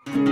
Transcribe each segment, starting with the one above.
Hello,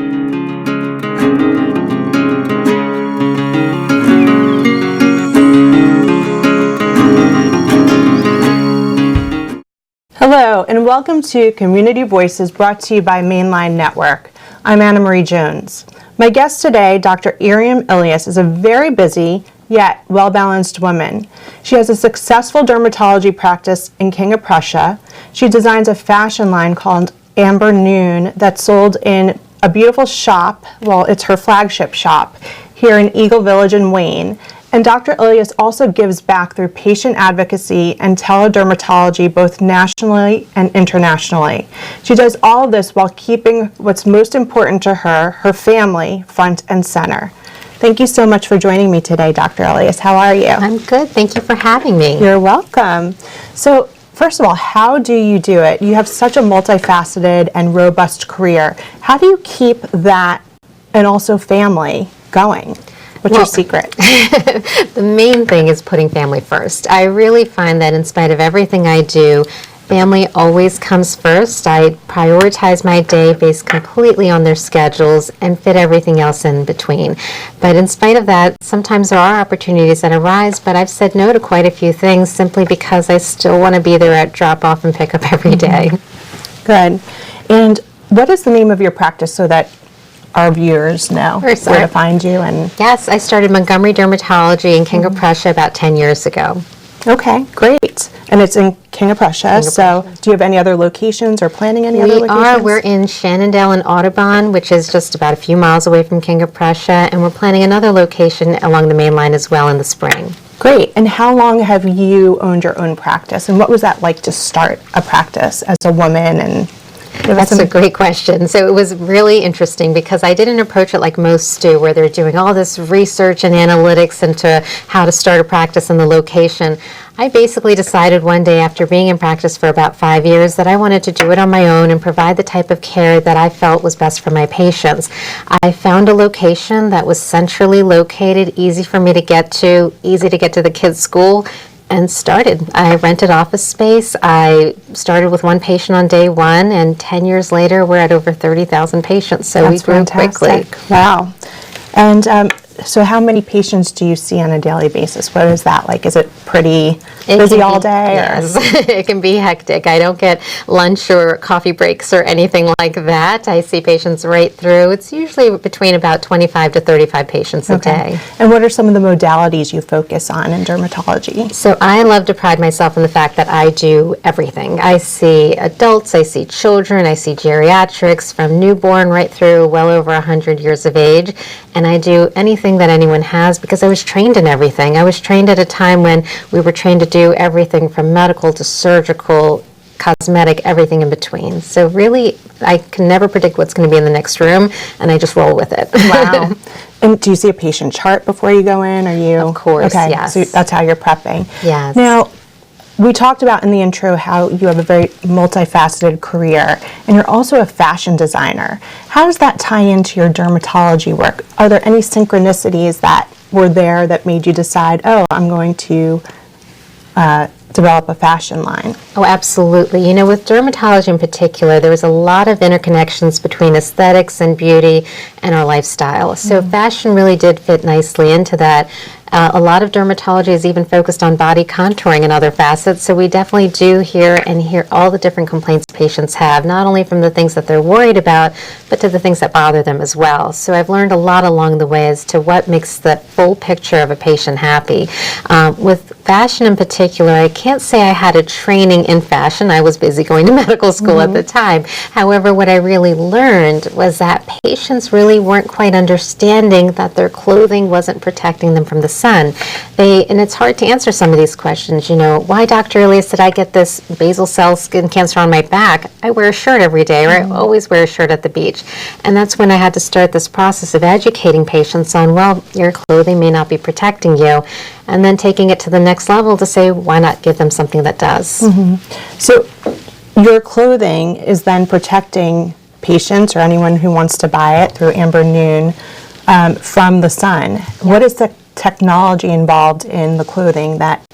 and welcome to Community Voices brought to you by Mainline Network. I'm AnnaMarie Jones. My guest today, Dr. Erum Ilyas, is a very busy yet well-balanced woman. She has a successful dermatology practice in King of Prussia. She designs a fashion line called Amber Noon that's sold in a beautiful shop, well, it's her flagship shop, here in Eagle Village in Wayne. And Dr. Ilyas also gives back through patient advocacy and teledermatology both nationally and internationally. She does all of this while keeping what's most important to her, her family, front and center. Thank you so much for joining me today, Dr. Ilyas. How are you? I'm good. Thank you for having me. You're welcome. So, first of all, how do you do it? You have such a multifaceted and robust career. How do you keep that and also family going? What's your secret? The main thing is putting family first. I really find that in spite of everything I do, family always comes first. I prioritize my day based completely on their schedules and fit everything else in between. But in spite of that, sometimes there are opportunities that arise, but I've said no to quite a few things simply because I still want to be there at drop-off and pick-up every day. Good. And what is the name of your practice so that our viewers know where to find you? And yes, I started Montgomery Dermatology in King of Prussia about 10 years ago. Okay, great. And it's in King of Prussia. So do you have any other locations or planning any other locations? We're in Shenandoah and Audubon, which is just about a few miles away from King of Prussia, and we're planning another location along the main line as well in the spring. Great. And how long have you owned your own practice? And what was that like to start a practice as a woman? And that's a great question. So it was really interesting because I didn't approach it like most do, where they're doing all this research and analytics into how to start a practice and the location. I basically decided one day after being in practice for about 5 years that I wanted to do it on my own and provide the type of care that I felt was best for my patients. I found a location that was centrally located, easy for me to get to, easy to get to the kids' school, and started. I rented office space. I started with one patient on day one, and 10 years later, we're at over 30,000 patients, so we grew quickly. Wow. And so how many patients do you see on a daily basis? What is that like? Is it pretty busy all day? Yes, it can be hectic. I don't get lunch or coffee breaks or anything like that. I see patients right through. It's usually between about 25 to 35 patients a day. And what are some of the modalities you focus on in dermatology? So I love to pride myself in the fact that I do everything. I see adults, I see children, I see geriatrics from newborn right through well over 100 years of age. And I do anything that anyone has because I was trained in everything. I was trained at a time when we were trained to do everything from medical to surgical, cosmetic, everything in between. So really, I can never predict what's going to be in the next room, and I just roll with it. Wow. And do you see a patient chart before you go in? Are you? Of course, okay, yes. So that's how you're prepping. Yes. Now, we talked about in the intro how you have a very multifaceted career, and you're also a fashion designer. How does that tie into your dermatology work? Are there any synchronicities that were there that made you decide, oh, I'm going to develop a fashion line? Oh, absolutely. You know, with dermatology in particular, there was a lot of interconnections between aesthetics and beauty and our lifestyle. So fashion really did fit nicely into that. A lot of dermatology is even focused on body contouring and other facets, so we definitely do hear all the different complaints patients have, not only from the things that they're worried about, but to the things that bother them as well. So I've learned a lot along the way as to what makes the full picture of a patient happy. With fashion in particular, I can't say I had a training in fashion. I was busy going to medical school at the time. However, what I really learned was that patients really weren't quite understanding that their clothing wasn't protecting them from the sun. And it's hard to answer some of these questions. You know, why, Dr. Ilyas, did I get this basal cell skin cancer on my back? I wear a shirt every day, or I always wear a shirt at the beach. And that's when I had to start this process of educating patients on, well, your clothing may not be protecting you, and then taking it to the next level to say, why not give them something that does? So your clothing is then protecting patients or anyone who wants to buy it through Amber Noon from the sun. What is the technology involved in the clothing that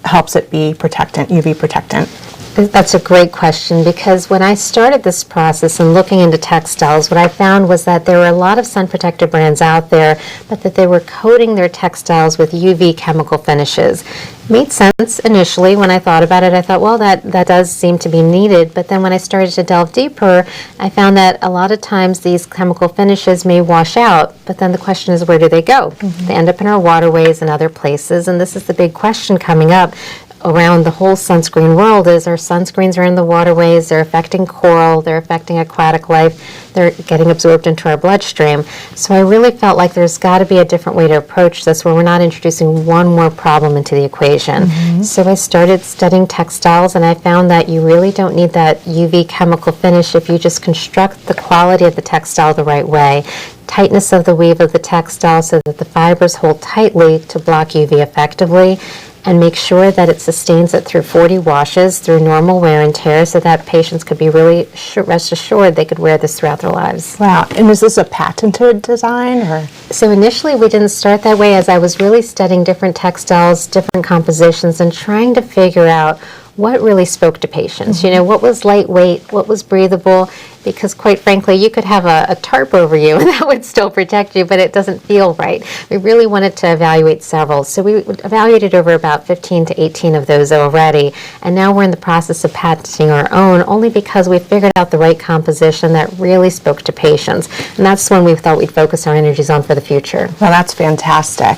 helps it be protectant, UV protectant? That's a great question, because when I started this process and looking into textiles, what I found was that there were a lot of sun protector brands out there, but that they were coating their textiles with UV chemical finishes. Made sense initially when I thought about it. I thought, well, that does seem to be needed. But then when I started to delve deeper, I found that a lot of times these chemical finishes may wash out. But then the question is, where do they go? They end up in our waterways and other places. And this is the big question coming up around the whole sunscreen world, is our sunscreens are in the waterways, they're affecting coral, they're affecting aquatic life, they're getting absorbed into our bloodstream. So I really felt like there's got to be a different way to approach this, where we're not introducing one more problem into the equation. So I started studying textiles, and I found that you really don't need that UV chemical finish if you just construct the quality of the textile the right way. Tightness of the weave of the textile so that the fibers hold tightly to block UV effectively, and make sure that it sustains it through 40 washes, through normal wear and tear, so that patients could be really rest assured they could wear this throughout their lives. Wow. And is this a patented design, or? So initially we didn't start that way, as I was really studying different textiles, different compositions, and trying to figure out what really spoke to patients. You know, what was lightweight, what was breathable, because quite frankly, you could have a tarp over you and that would still protect you, but it doesn't feel right. We really wanted to evaluate several. So we evaluated over about 15 to 18 of those already, and now we're in the process of patenting our own, only because we figured out the right composition that really spoke to patients. And that's when we thought we'd focus our energies on for the future. Well, that's fantastic.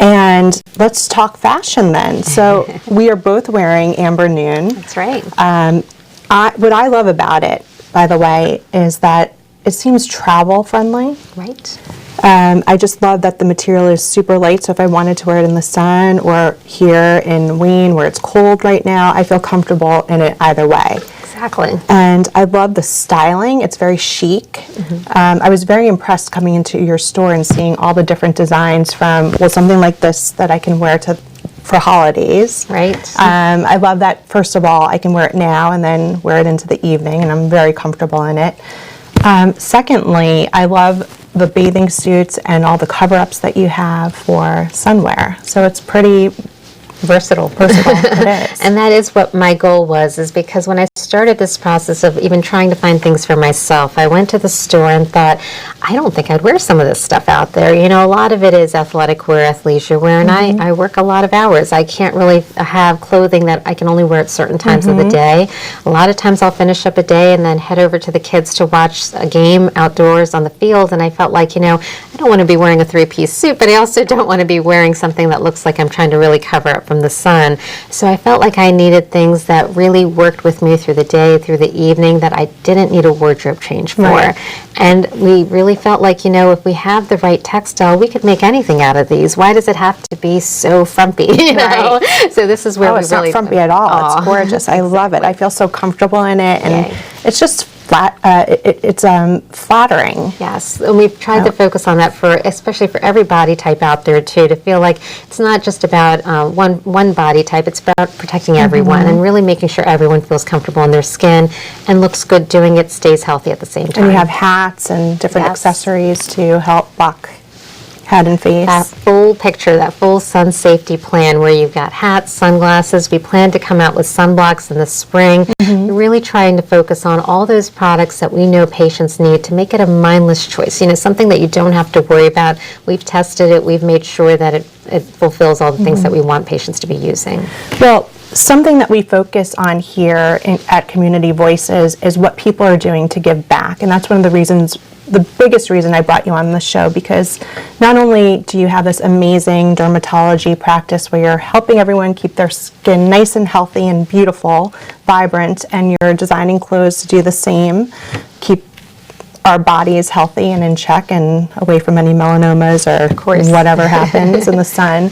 And let's talk fashion then. So we are both wearing Amber Noon. That's right. What I love about it, by the way, is that it seems travel friendly. Right. I just love that the material is super light, so if I wanted to wear it in the sun or here in Wayne where it's cold right now, I feel comfortable in it either way. Exactly. And I love the styling. It's very chic. I was very impressed coming into your store and seeing all the different designs, from, well, something like this that I can wear for holidays. Right. I love that, first of all, I can wear it now and then wear it into the evening, and I'm very comfortable in it. Secondly, I love the bathing suits and all the cover-ups that you have for sunwear. So it's pretty versatile. It is. And that is what my goal was, is because when I started this process of even trying to find things for myself, I went to the store and thought, I don't think I'd wear some of this stuff out there. You know, a lot of it is athletic wear, athleisure wear, and I work a lot of hours. I can't really have clothing that I can only wear at certain times of the day. A lot of times I'll finish up a day and then head over to the kids to watch a game outdoors on the field, and I felt like, you know, I don't want to be wearing a three-piece suit, but I also don't want to be wearing something that looks like I'm trying to really cover up from the sun. So I felt like I needed things that really worked with me through the day, through the evening, that I didn't need a wardrobe change for. Right. And we really felt like, you know, if we have the right textile, we could make anything out of these. Why does it have to be so frumpy? You know? So this is where we it's really... not frumpy at all. It's gorgeous. I love it. I feel so comfortable in it, and it's just flat. It's flattering. Yes, and we've tried to focus on that, for especially for every body type out there too, to feel like it's not just about one body type. It's about protecting everyone and really making sure everyone feels comfortable in their skin and looks good doing it, stays healthy at the same time. And you have hats and different accessories to help block head and face. That full picture, that full sun safety plan, where you've got hats, sunglasses. We plan to come out with sunblocks in the spring. We're really trying to focus on all those products that we know patients need to make it a mindless choice. You know, something that you don't have to worry about. We've tested it. We've made sure that it fulfills all the things that we want patients to be using. Well, something that we focus on here at Community Voices is what people are doing to give back. And that's one of the reasons, the biggest reason I brought you on the show, because not only do you have this amazing dermatology practice where you're helping everyone keep their skin nice and healthy and beautiful, vibrant, and you're designing clothes to do the same, keep our bodies healthy and in check and away from any melanomas or whatever happens in the sun.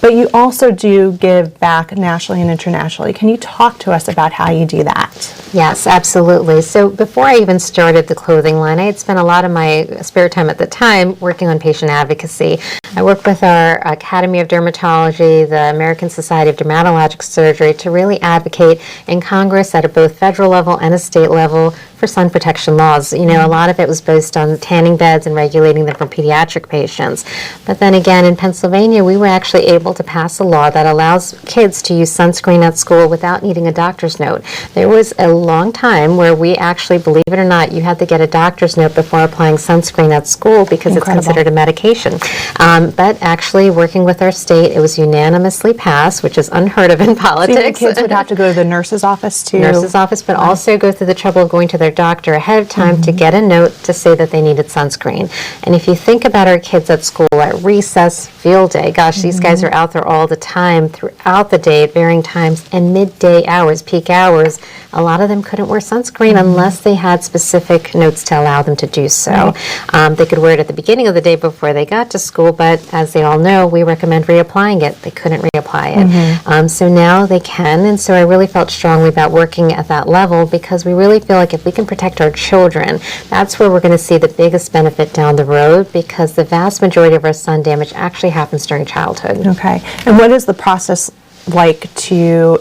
But you also do give back nationally and internationally. Can you talk to us about how you do that? Yes, absolutely. So before I even started the clothing line, I had spent a lot of my spare time at the time working on patient advocacy. I worked with our Academy of Dermatology, the American Society of Dermatologic Surgery, to really advocate in Congress at a both federal level and a state level for sun protection laws. You know, a lot of of it was based on tanning beds and regulating them for pediatric patients. But then again, in Pennsylvania, we were actually able to pass a law that allows kids to use sunscreen at school without needing a doctor's note. There was a long time where we actually, believe it or not, you had to get a doctor's note before applying sunscreen at school because it's considered a medication. But actually, working with our state, it was unanimously passed, which is unheard of in politics. So the kids would have to go to the nurse's office too? Nurse's office, but also go through the trouble of going to their doctor ahead of time to get a note to say that they needed sunscreen. And if you think about our kids at school, at recess, field day, gosh, these guys are out there all the time, throughout the day, at varying times, and midday hours, peak hours. A lot of them couldn't wear sunscreen unless they had specific notes to allow them to do so. They could wear it at the beginning of the day before they got to school, but as they all know, we recommend reapplying it. They couldn't reapply it. So now they can, and so I really felt strongly about working at that level because we really feel like if we can protect our children, that's where we're going to see the biggest benefit down the road because the vast majority of our sun damage actually happens during childhood. Okay. And what is the process like to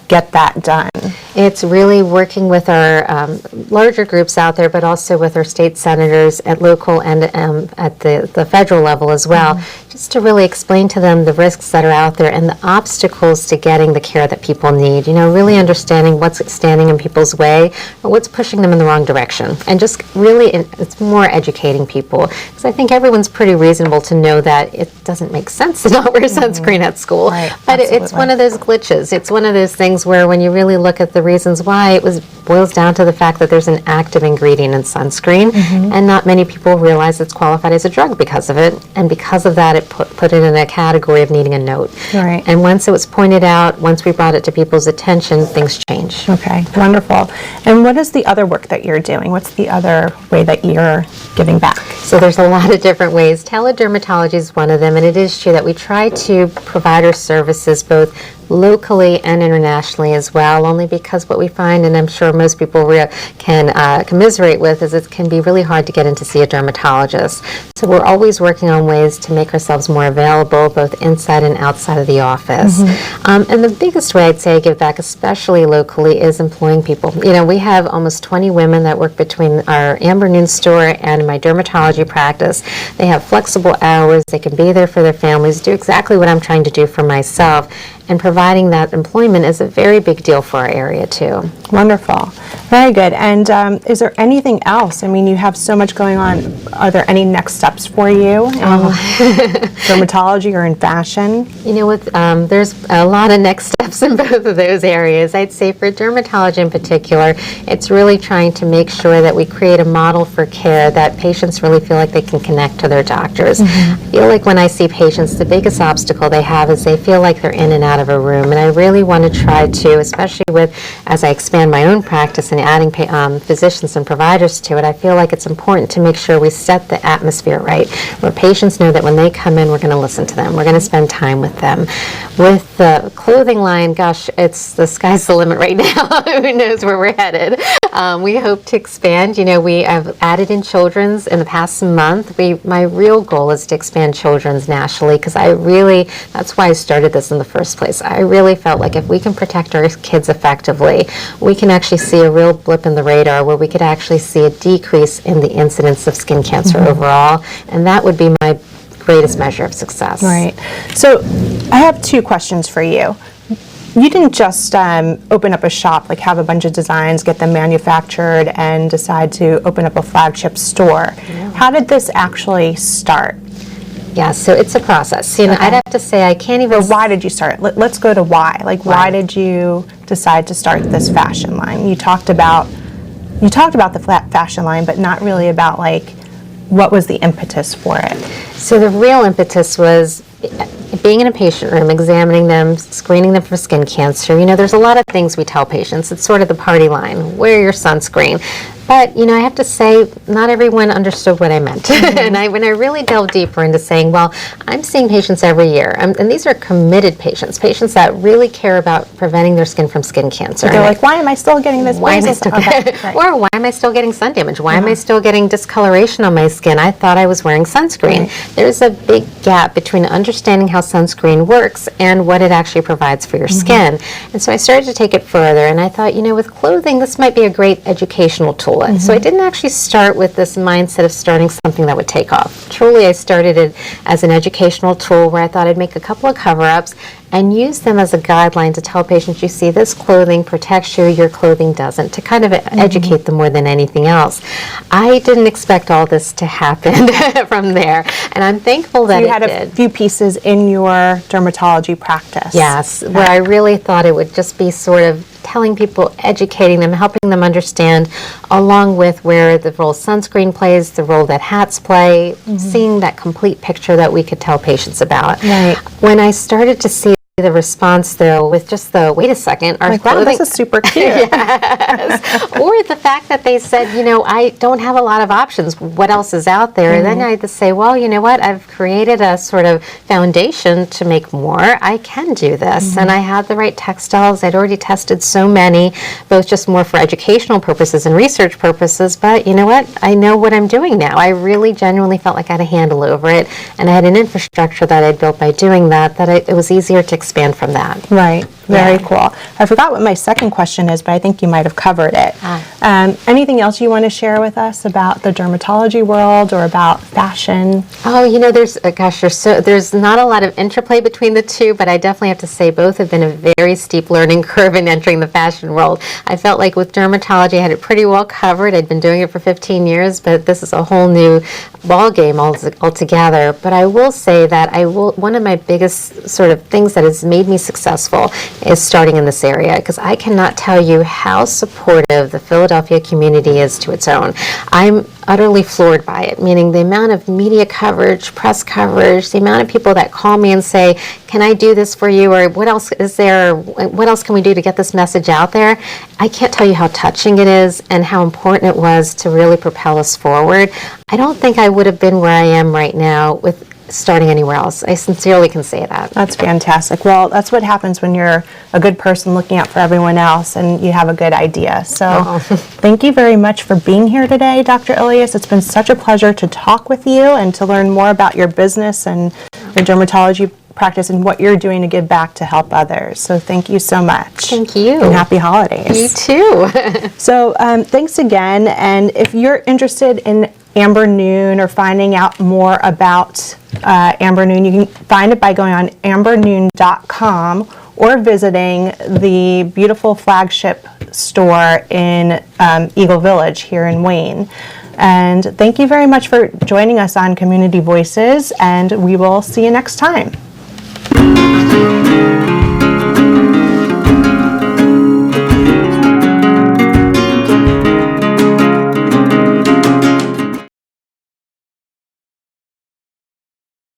get that done? It's really working with our larger groups out there, but also with our state senators at local and at the federal level as well, just to really explain to them the risks that are out there and the obstacles to getting the care that people need. You know, really understanding what's standing in people's way or what's pushing them in the wrong direction. And just really, it's more educating people. Because I think everyone's pretty reasonable to know that it doesn't make sense to not wear sunscreen at school. Right, but it's one of those glitches. It's one of those things where when you really look at the reasons why, it boils down to the fact that there's an active ingredient in sunscreen, and not many people realize it's qualified as a drug because of it, and because of that, it put it in a category of needing a note. Right. And once it was pointed out, once we brought it to people's attention, things changed. Okay, wonderful. And what is the other work that you're doing? What's the other way that you're giving back? So there's a lot of different ways. Teledermatology is one of them, and it is true that we try to provide our services both locally and internationally as well, only because what we find, and I'm sure most people can commiserate with, is it can be really hard to get in to see a dermatologist. So we're always working on ways to make ourselves more available, both inside and outside of the office. And the biggest way I'd say I give back, especially locally, is employing people. You know, we have almost 20 women that work between our Amber Noon store and my dermatology practice. They have flexible hours, they can be there for their families, do exactly what I'm trying to do for myself, and providing that employment is a very big deal for our area too. Wonderful. Very good. And is there anything else? I mean, you have so much going on. Are there any next steps for you in dermatology or in fashion? You know, there's a lot of next steps in both of those areas. I'd say for dermatology in particular, it's really trying to make sure that we create a model for care that patients really feel like they can connect to their doctors. I feel like when I see patients, the biggest obstacle they have is they feel like they're in and out of a room, and I really want to try to, especially as I expand my own practice and adding physicians and providers to it, I feel like it's important to make sure we set the atmosphere right, where patients know that when they come in, we're going to listen to them, we're going to spend time with them. With the clothing line, gosh, the sky's the limit right now. Who knows where we're headed? We hope to expand. You know, we have added in children's in the past month. My real goal is to expand children's nationally, because that's why I started this in the first place. I really felt like if we can protect our kids effectively, we can actually see a real blip in the radar where we could actually see a decrease in the incidence of skin cancer overall, and that would be my greatest measure of success. Right. So I have two questions for you. You didn't just open up a shop, like have a bunch of designs, get them manufactured, and decide to open up a flagship store. Yeah. How did this actually start? Yeah, so it's a process. You know, I'd have to say I can't even... Or why did you start? Let's go to why. Like, why did you decide to start this fashion line? You talked about the fashion line, but not really about, like, what was the impetus for it? So the real impetus was being in a patient room, examining them, screening them for skin cancer. You know, there's a lot of things we tell patients. It's sort of the party line. Wear your sunscreen. But, you know, I have to say, not everyone understood what I meant. And when I really delved deeper into saying, well, I'm seeing patients every year, and these are committed patients that really care about preventing their skin from skin cancer. They're like, why am I still getting this? Why am I still Or why am I still getting sun damage? Why am I still getting discoloration on my skin? I thought I was wearing sunscreen. There's a big gap between understanding how sunscreen works and what it actually provides for your skin. And so I started to take it further, and I thought, you know, with clothing, this might be a great educational tool. tool. So I didn't actually start with this mindset of starting something that would take off. Truly, I started it as an educational tool where I thought I'd make a couple of cover-ups and use them as a guideline to tell patients, you see, this clothing protects you, your clothing doesn't, to kind of educate them more than anything else. I didn't expect all this to happen from there, and I'm thankful that you it had did. a few pieces in your dermatology practice. Yes, where I really thought it would just be sort of telling people, educating them, helping them understand, along with where the role sunscreen plays, the role that hats play, seeing that complete picture that we could tell patients about. Right. When I started to see the response, though, with just the, wait a second, our Like, wow, clothing... this is super cute. Yes. Or the fact that they said, you know, I don't have a lot of options. What else is out there? Then I had to say, well, you know what? I've created a sort of foundation to make more. I can do this. And I had the right textiles. I'd already tested so many, both just more for educational purposes and research purposes. But you know what? I know what I'm doing now. I really genuinely felt like I had a handle over it. And I had an infrastructure that I'd built by doing that, it was easier to expand from that. Right. Very cool. I forgot what my second question is, but I think you might have covered it. Anything else you want to share with us about the dermatology world or about fashion? Oh, you know, there's not a lot of interplay between the two, but I definitely have to say both have been a very steep learning curve in entering the fashion world. I felt like with dermatology, I had it pretty well covered. I'd been doing it for 15 years, but this is a whole new ball game altogether. But I will say that one of my biggest sort of things that has made me successful is starting in this area, because I cannot tell you how supportive the Philadelphia community is to its own. I'm utterly floored by it, meaning the amount of media coverage, press coverage, the amount of people that call me and say, can I do this for you, or what else is there, what else can we do to get this message out there? I can't tell you how touching it is and how important it was to really propel us forward. I don't think I would have been where I am right now with starting anywhere else. I sincerely can say that. That's fantastic. Well, that's what happens when you're a good person looking out for everyone else and you have a good idea. So thank you very much for being here today, Dr. Ilyas. It's been such a pleasure to talk with you and to learn more about your business and your dermatology practice and what you're doing to give back to help others. So thank you so much. Thank you. And happy holidays. You too. So thanks again. And if you're interested in Amber Noon or finding out more about Amber Noon, you can find it by going on ambernoon.com or visiting the beautiful flagship store in Eagle Village here in Wayne. And thank you very much for joining us on Community Voices, and we will see you next time.